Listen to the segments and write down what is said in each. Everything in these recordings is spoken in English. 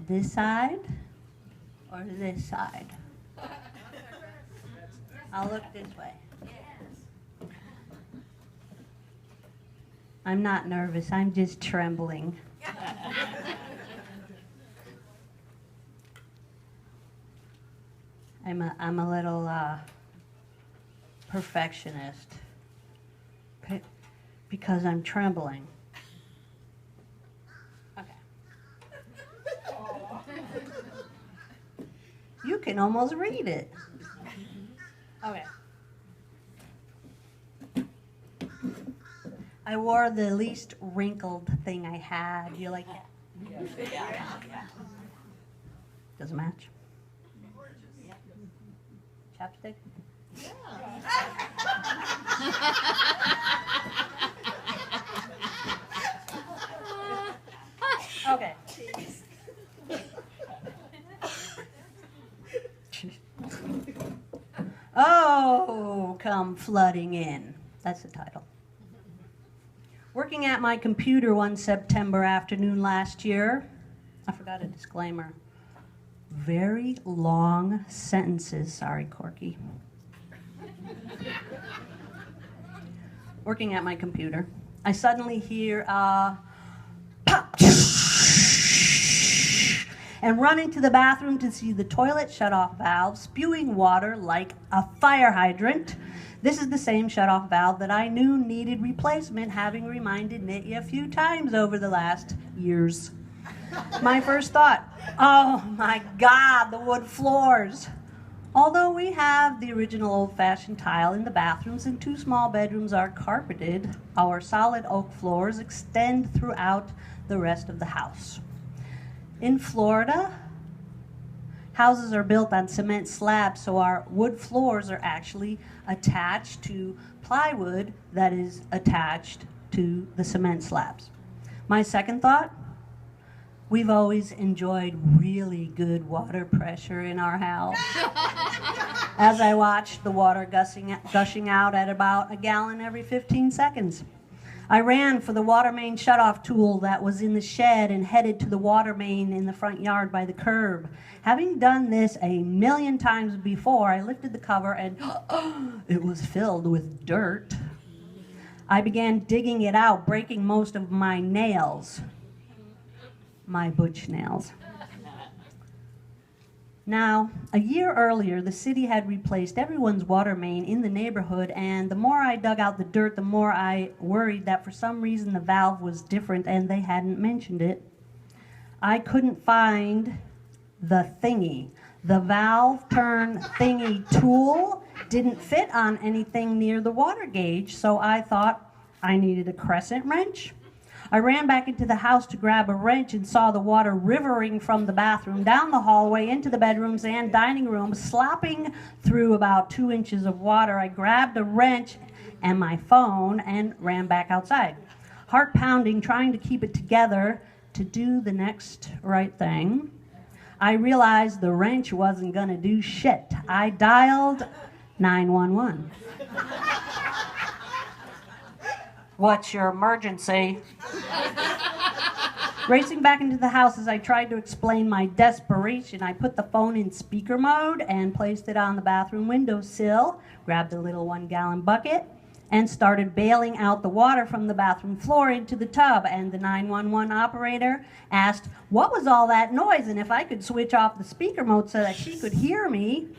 This side or this side? I'll look this way. I'm not nervous, I'm just trembling. I'm a little perfectionist because I'm trembling. Okay. You can almost read it. Okay. I wore the least wrinkled thing I had. You like that? Yeah. Does it match? Chapstick? Okay. Oh, come flooding in. That's the title. Working at my computer one September afternoon last year, I forgot a disclaimer. Very long sentences. Sorry, Corky. Working at my computer, I suddenly hear a pop and run into the bathroom to see the toilet shut-off valve spewing water like a fire hydrant. This is the same shut-off valve that I knew needed replacement, having reminded Nitya a few times over the last years. My first thought, oh my God, the wood floors. Although we have the original old-fashioned tile in the bathrooms and 2 small bedrooms are carpeted, our solid oak floors extend throughout the rest of the house. In Florida, houses are built on cement slabs, so our wood floors are actually attached to plywood that is attached to the cement slabs. My second thought, we've always enjoyed really good water pressure in our house. As I watched the water gushing out at about a gallon every 15 seconds. I ran for the water main shutoff tool that was in the shed and headed to the water main in the front yard by the curb. Having done this a million times before, I lifted the cover and it was filled with dirt. I began digging it out, breaking most of my nails. My butch nails. Now, a year earlier, the city had replaced everyone's water main in the neighborhood, and the more I dug out the dirt, the more I worried that for some reason the valve was different and they hadn't mentioned it. I couldn't find the thingy. The valve turn thingy tool didn't fit on anything near the water gauge, so I thought I needed a crescent wrench. I ran back into the house to grab a wrench and saw the water rivering from the bathroom, down the hallway, into the bedrooms and dining room, slopping through about 2 inches of water. I grabbed a wrench and my phone and ran back outside. Heart pounding, trying to keep it together to do the next right thing. I realized the wrench wasn't gonna do shit. I dialed 911. What's your emergency? Racing back into the house as I tried to explain my desperation, I put the phone in speaker mode and placed it on the bathroom windowsill, grabbed a little 1-gallon bucket, and started bailing out the water from the bathroom floor into the tub. And the 911 operator asked, what was all that noise, and if I could switch off the speaker mode so that she could hear me.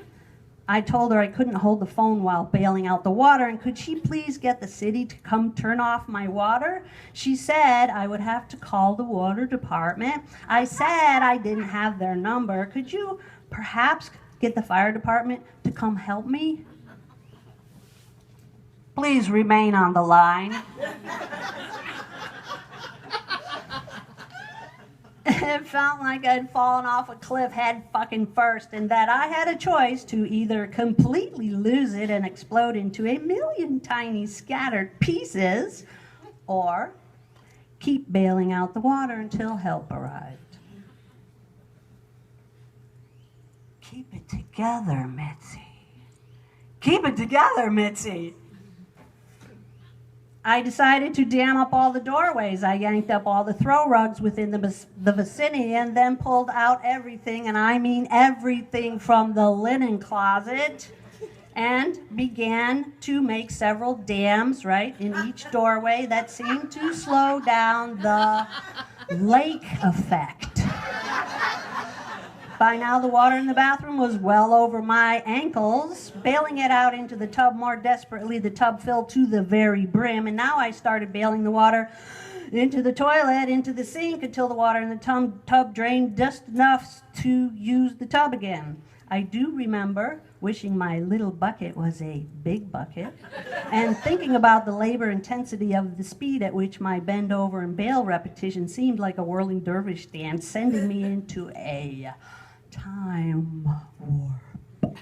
I told her I couldn't hold the phone while bailing out the water, and could she please get the city to come turn off my water? She said I would have to call the water department. I said I didn't have their number. Could you perhaps get the fire department to come help me? Please remain on the line. It felt like I'd fallen off a cliff head fucking first, and that I had a choice to either completely lose it and explode into a million tiny scattered pieces, or keep bailing out the water until help arrived. Keep it together, Mitzi. Keep it together, Mitzi. I decided to dam up all the doorways. I yanked up all the throw rugs within the vicinity and then pulled out everything, and I mean everything from the linen closet, and began to make several dams, right, in each doorway that seemed to slow down the lake effect. By now, the water in the bathroom was well over my ankles. Bailing it out into the tub more desperately, the tub filled to the very brim, and now I started bailing the water into the toilet, into the sink, until the water in the tub drained just enough to use the tub again. I do remember wishing my little bucket was a big bucket, and thinking about the labor intensity of the speed at which my bend over and bail repetition seemed like a whirling dervish dance, sending me into a time warp.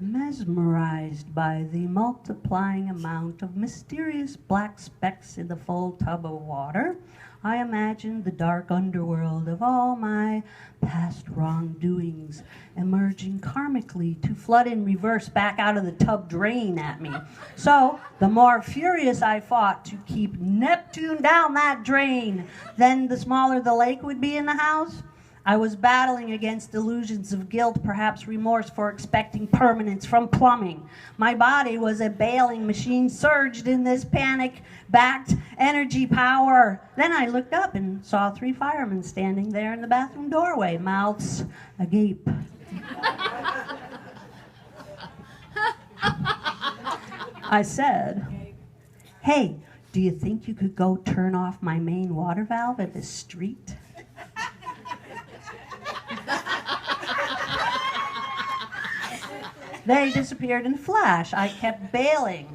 Mesmerized by the multiplying amount of mysterious black specks in the full tub of water, I imagined the dark underworld of all my past wrongdoings emerging karmically to flood in reverse back out of the tub drain at me. So, the more furious I fought to keep Neptune down that drain, then the smaller the lake would be in the house. I was battling against delusions of guilt, perhaps remorse for expecting permanence from plumbing. My body was a bailing machine surged in this panic-backed energy power. Then I looked up and saw 3 firemen standing there in the bathroom doorway, mouths agape. I said, "Hey, do you think you could go turn off my main water valve at the street?" They disappeared in a flash. I kept bailing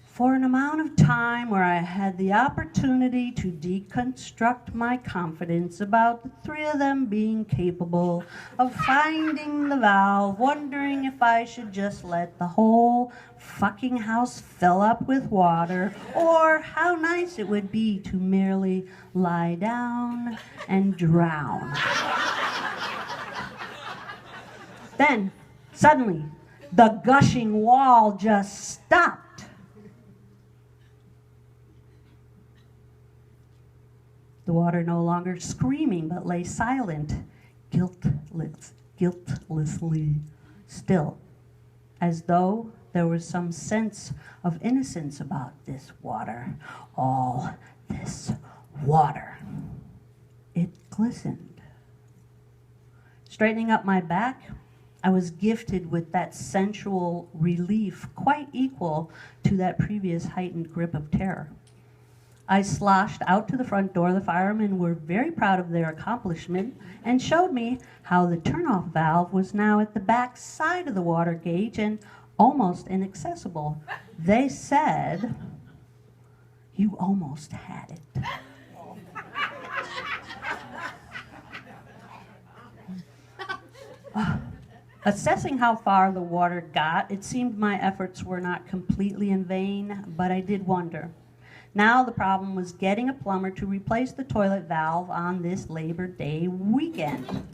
for an amount of time where I had the opportunity to deconstruct my confidence about the 3 of them being capable of finding the valve, wondering if I should just let the whole fucking house fill up with water, or how nice it would be to merely lie down and drown. Then, suddenly, the gushing wall just stopped. The water no longer screaming, but lay silent, guiltlessly still, as though there was some sense of innocence about this water. All this water. It glistened. Straightening up my back, I was gifted with that sensual relief quite equal to that previous heightened grip of terror. I sloshed out to the front door. The firemen were very proud of their accomplishment and showed me how the turnoff valve was now at the back side of the water gauge and almost inaccessible. They said, "You almost had it." Assessing how far the water got, it seemed my efforts were not completely in vain, but I did wonder. Now the problem was getting a plumber to replace the toilet valve on this Labor Day weekend.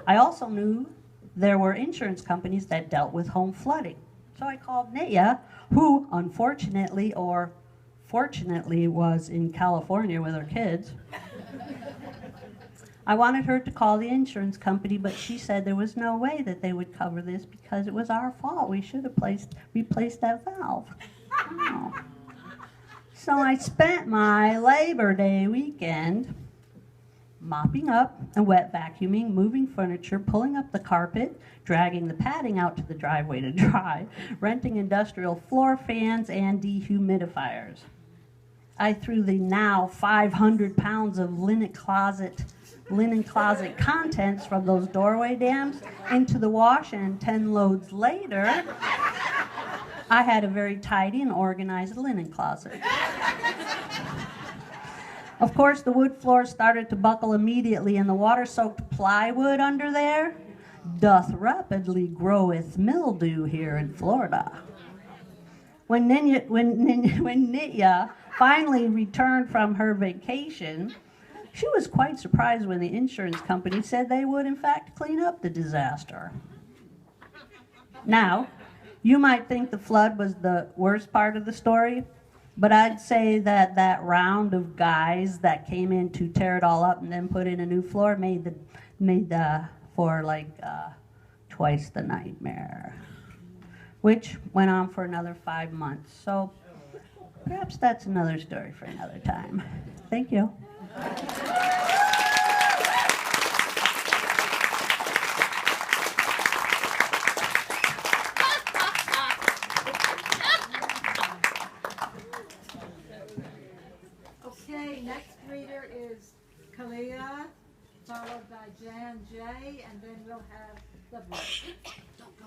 I also knew there were insurance companies that dealt with home flooding. So I called Nitya, who unfortunately or fortunately was in California with her kids. I wanted her to call the insurance company, but she said there was no way that they would cover this because it was our fault. We should have replaced that valve. Oh. So I spent my Labor Day weekend mopping up and wet vacuuming, moving furniture, pulling up the carpet, dragging the padding out to the driveway to dry, renting industrial floor fans and dehumidifiers. I threw the now 500 pounds of linen closet contents from those doorway dams into the wash, and 10 loads later, I had a very tidy and organized linen closet. Of course, the wood floor started to buckle immediately, and the water-soaked plywood under there doth rapidly groweth mildew here in Florida. When Nitya finally returned from her vacation, she was quite surprised when the insurance company said they would, in fact, clean up the disaster. Now, You might think the flood was the worst part of the story, but I'd say that that round of guys that came in to tear it all up and then put in a new floor made for like twice the nightmare, which went on for another 5 months. So perhaps that's another story for another time. Thank you. Okay, next reader is Kalia, followed by Jan J, and then we'll have the break. Don't go.